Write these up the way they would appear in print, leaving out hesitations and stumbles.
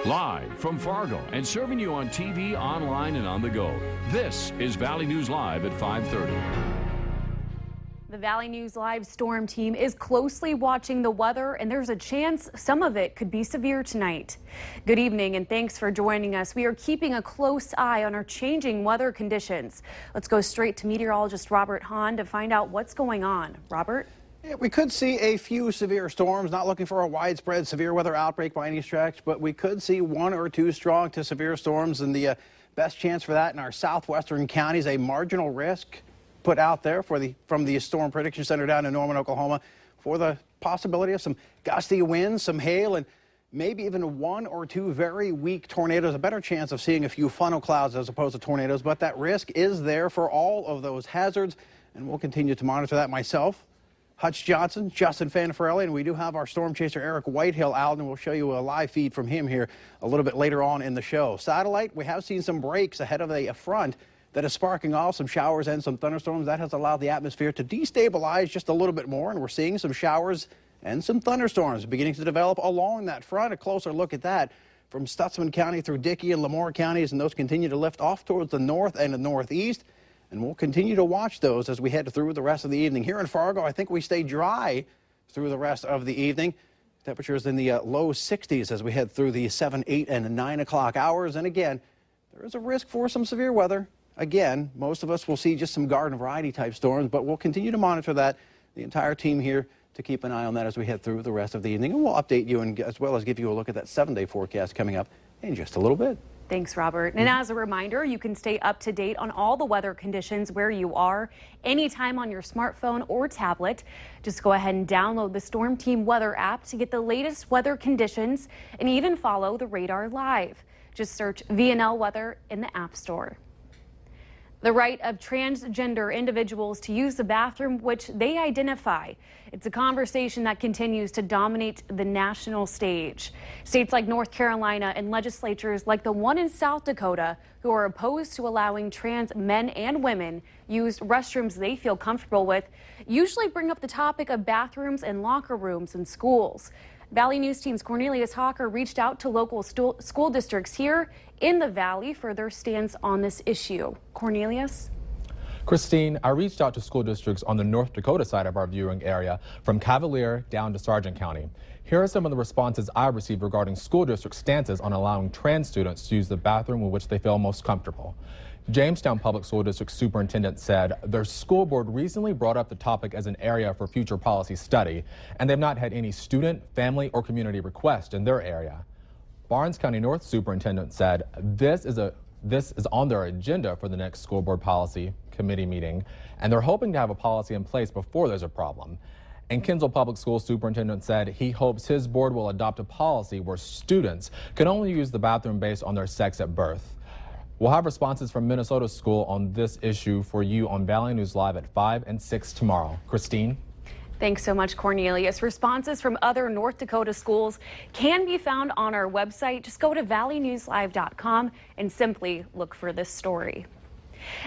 Live from Fargo and serving you on TV, online, and on the go. This is Valley News Live at 5:30. The Valley News Live storm team is closely watching the weather, and there's a chance some of it could be severe tonight. Good evening, and thanks for joining us. We are keeping a close eye on our changing weather conditions. Let's go straight to meteorologist Robert Hahn to find out what's going on. Robert? Yeah, we could see a few severe storms, not looking for a widespread severe weather outbreak by any stretch, but we could see one or two strong to severe storms, and the best chance for that in our southwestern counties. A marginal risk put out there from the Storm Prediction Center down in Norman, Oklahoma, for the possibility of some gusty winds, some hail, and maybe even one or two very weak tornadoes. A better chance of seeing a few funnel clouds as opposed to tornadoes, but that risk is there for all of those hazards, and we'll continue to monitor that. Myself, Hutch Johnson, Justin Fanfarelli, and we do have our storm chaser Eric Whitehill out, and we'll show you a live feed from him here a little bit later on in the show. Satellite, we have seen some breaks ahead of a front that is sparking off some showers and some thunderstorms. That has allowed the atmosphere to destabilize just a little bit more, and we're seeing some showers and some thunderstorms beginning to develop along that front. A closer look at that from Stutsman County through Dickey and Lemoore counties, and those continue to lift off towards the north and the northeast. And we'll continue to watch those as we head through the rest of the evening. Here in Fargo, I think we stay dry through the rest of the evening. Temperatures in the low 60s as we head through the 7, 8, and 9 o'clock hours. And again, there is a risk for some severe weather. Again, most of us will see just some garden variety type storms, but we'll continue to monitor that. The entire team here to keep an eye on that as we head through the rest of the evening. And we'll update you and as well as give you a look at that 7-day forecast coming up in just a little bit. Thanks, Robert. And as a reminder, you can stay up to date on all the weather conditions where you are anytime on your smartphone or tablet. Just go ahead and download the Storm Team Weather app to get the latest weather conditions and even follow the radar live. Just search VNL Weather in the App Store. The right of transgender individuals to use the bathroom which they identify. It's a conversation that continues to dominate the national stage. States like North Carolina and legislatures like the one in South Dakota who are opposed to allowing trans men and women use restrooms they feel comfortable with usually bring up the topic of bathrooms and locker rooms in schools. Valley News Team's Cornelius Hawker reached out to local school districts here in the Valley for their stance on this issue. Cornelius? Christine, I reached out to school districts on the North Dakota side of our viewing area, from Cavalier down to Sargent County. Here are some of the responses I received regarding school district stances on allowing trans students to use the bathroom in which they feel most comfortable. Jamestown Public School District Superintendent said their school board recently brought up the topic as an area for future policy study, and they've not had any student, family, or community requests in their area. Barnes County North Superintendent said this is on their agenda for the next school board policy committee meeting, and they're hoping to have a policy in place before there's a problem. And Kinsel Public Schools Superintendent said he hopes his board will adopt a policy where students can only use the bathroom based on their sex at birth. We'll have responses from Minnesota School on this issue for you on Valley News Live at 5 and 6 tomorrow. Christine? Thanks so much, Cornelius. Responses from other North Dakota schools can be found on our website. Just go to valleynewslive.com and simply look for this story.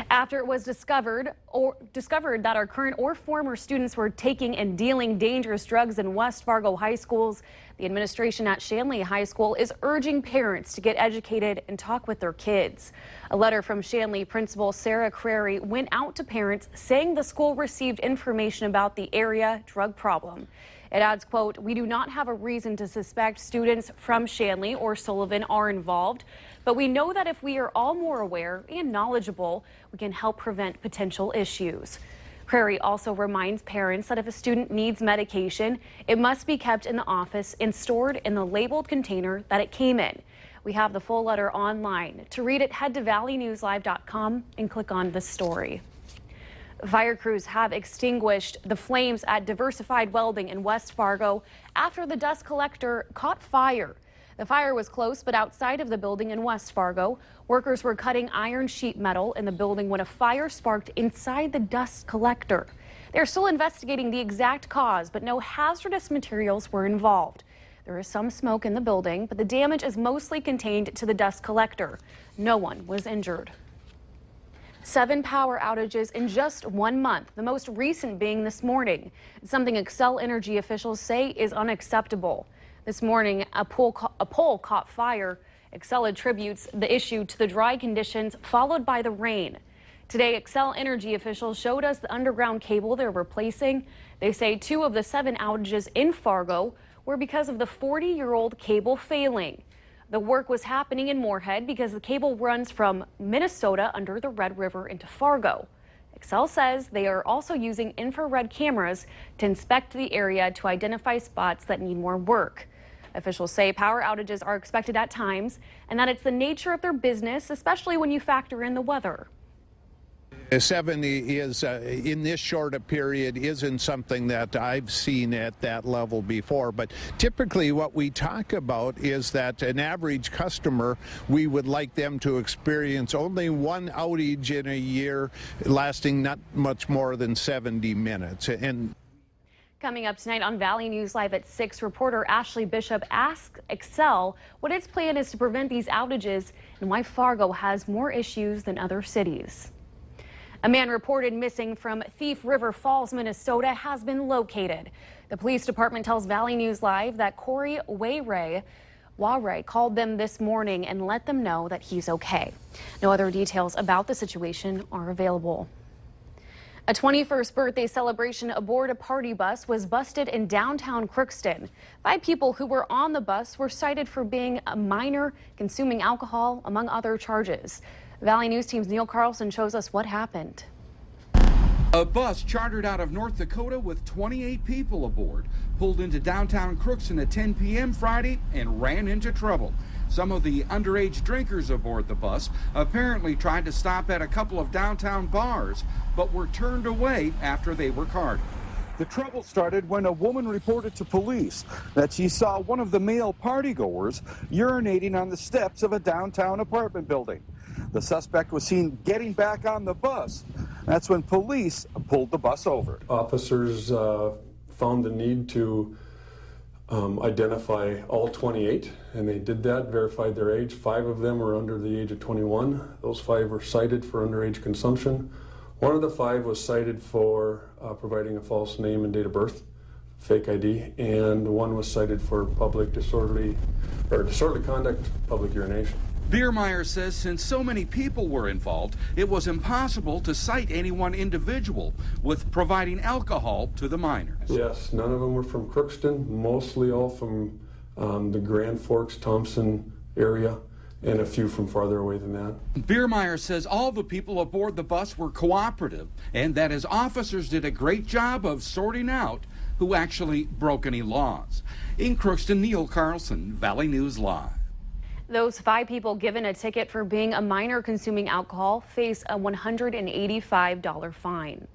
After it was discovered that our current or former students were taking and dealing dangerous drugs in West Fargo high schools, the administration at Shanley High School is urging parents to get educated and talk with their kids. A letter from Shanley Principal Sarah Crary went out to parents saying the school received information about the area drug problem. It adds, quote, "We do not have a reason to suspect students from Shanley or Sullivan are involved, but we know that if we are all more aware and knowledgeable, we can help prevent potential issues." Prairie also reminds parents that if a student needs medication, it must be kept in the office and stored in the labeled container that it came in. We have the full letter online. To read it, head to valleynewslive.com and click on the story. Fire crews have extinguished the flames at Diversified Welding in West Fargo after the dust collector caught fire. The fire was close but outside of the building in West Fargo. Workers were cutting iron sheet metal in the building when a fire sparked inside the dust collector. They're still investigating the exact cause, but no hazardous materials were involved. There is some smoke in the building, but the damage is mostly contained to the dust collector. No one was injured. 7 power outages in just 1 month, the most recent being this morning. Something Xcel Energy officials say is unacceptable. This morning, a pole caught fire. Xcel attributes the issue to the dry conditions followed by the rain. Today, Xcel Energy officials showed us the underground cable they're replacing. They say 2 of the 7 outages in Fargo were because of the 40-year-old cable failing. The work was happening in Moorhead because the cable runs from Minnesota under the Red River into Fargo. Xcel says they are also using infrared cameras to inspect the area to identify spots that need more work. Officials say power outages are expected at times and that it's the nature of their business, especially when you factor in the weather. 70 is in this short a period isn't something that I've seen at that level before, but typically what we talk about is that an average customer, we would like them to experience only 1 outage in a year lasting not much more than 70 minutes. And coming up tonight on Valley News Live at 6, reporter Ashley Bishop asks Xcel what its plan is to prevent these outages and why Fargo has more issues than other cities. A man reported missing from Thief River Falls, Minnesota has been located. The police department tells Valley News Live that Corey Wayray called them this morning and let them know that he's okay. No other details about the situation are available. A 21st birthday celebration aboard a party bus was busted in downtown Crookston. 5 people who were on the bus were cited for being a minor, consuming alcohol, among other charges. Valley News Team's Neil Carlson shows us what happened. A bus chartered out of North Dakota with 28 people aboard pulled into downtown Crookston at 10 p.m. Friday and ran into trouble. Some of the underage drinkers aboard the bus apparently tried to stop at a couple of downtown bars, but were turned away after they were carded. The trouble started when a woman reported to police that she saw one of the male partygoers urinating on the steps of a downtown apartment building. The suspect was seen getting back on the bus. That's when police pulled the bus over. Officers found the need to identify all 28, and they did that, verified their age. 5 of them were under the age of 21. Those 5 were cited for underage consumption. One of the 5 was cited for providing a false name and date of birth, fake ID, and one was cited for disorderly conduct, public urination. Biermeyer says since so many people were involved, it was impossible to cite any one individual with providing alcohol to the minors. Yes, none of them were from Crookston, mostly all from the Grand Forks, Thompson area, and a few from farther away than that. Biermeyer says all the people aboard the bus were cooperative and that his officers did a great job of sorting out who actually broke any laws. In Crookston, Neil Carlson, Valley News Live. Those 5 people given a ticket for being a minor consuming alcohol face a $185 fine.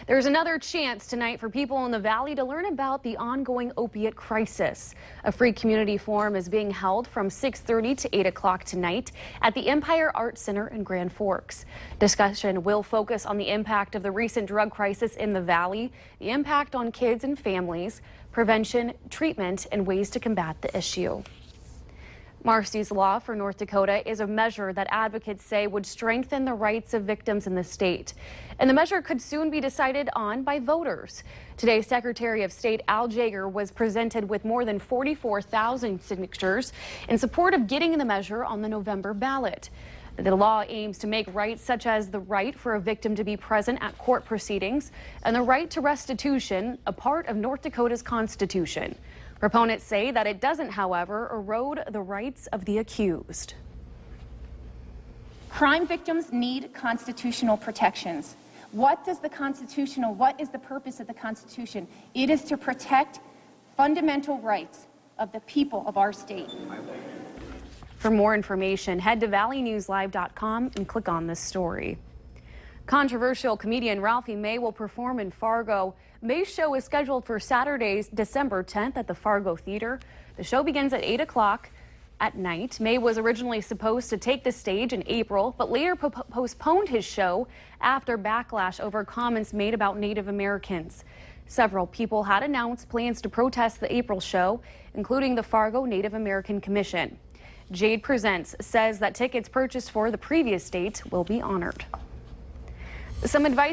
There's another chance tonight for people in the Valley to learn about the ongoing opiate crisis. A free community forum is being held from 6:30 to 8 o'clock tonight at the Empire Arts Center in Grand Forks. Discussion will focus on the impact of the recent drug crisis in the Valley, the impact on kids and families, prevention, treatment, and ways to combat the issue. Marcy's Law for North Dakota is a measure that advocates say would strengthen the rights of victims in the state. And the measure could soon be decided on by voters. Today, Secretary of State Al Jaeger was presented with more than 44,000 signatures in support of getting the measure on the November ballot. The law aims to make rights such as the right for a victim to be present at court proceedings and the right to restitution a part of North Dakota's Constitution. Proponents say that it doesn't, however, erode the rights of the accused. Crime victims need constitutional protections. What is the purpose of the Constitution? It is to protect fundamental rights of the people of our state. For more information, head to valleynewslive.com and click on this story. Controversial comedian Ralphie May will perform in Fargo. May's show is scheduled for Saturday, December 10th at the Fargo Theater. The show begins at 8 o'clock at night. May was originally supposed to take the stage in April, but later postponed his show after backlash over comments made about Native Americans. Several people had announced plans to protest the April show, including the Fargo Native American Commission. Jade Presents says that tickets purchased for the previous date will be honored. Some advice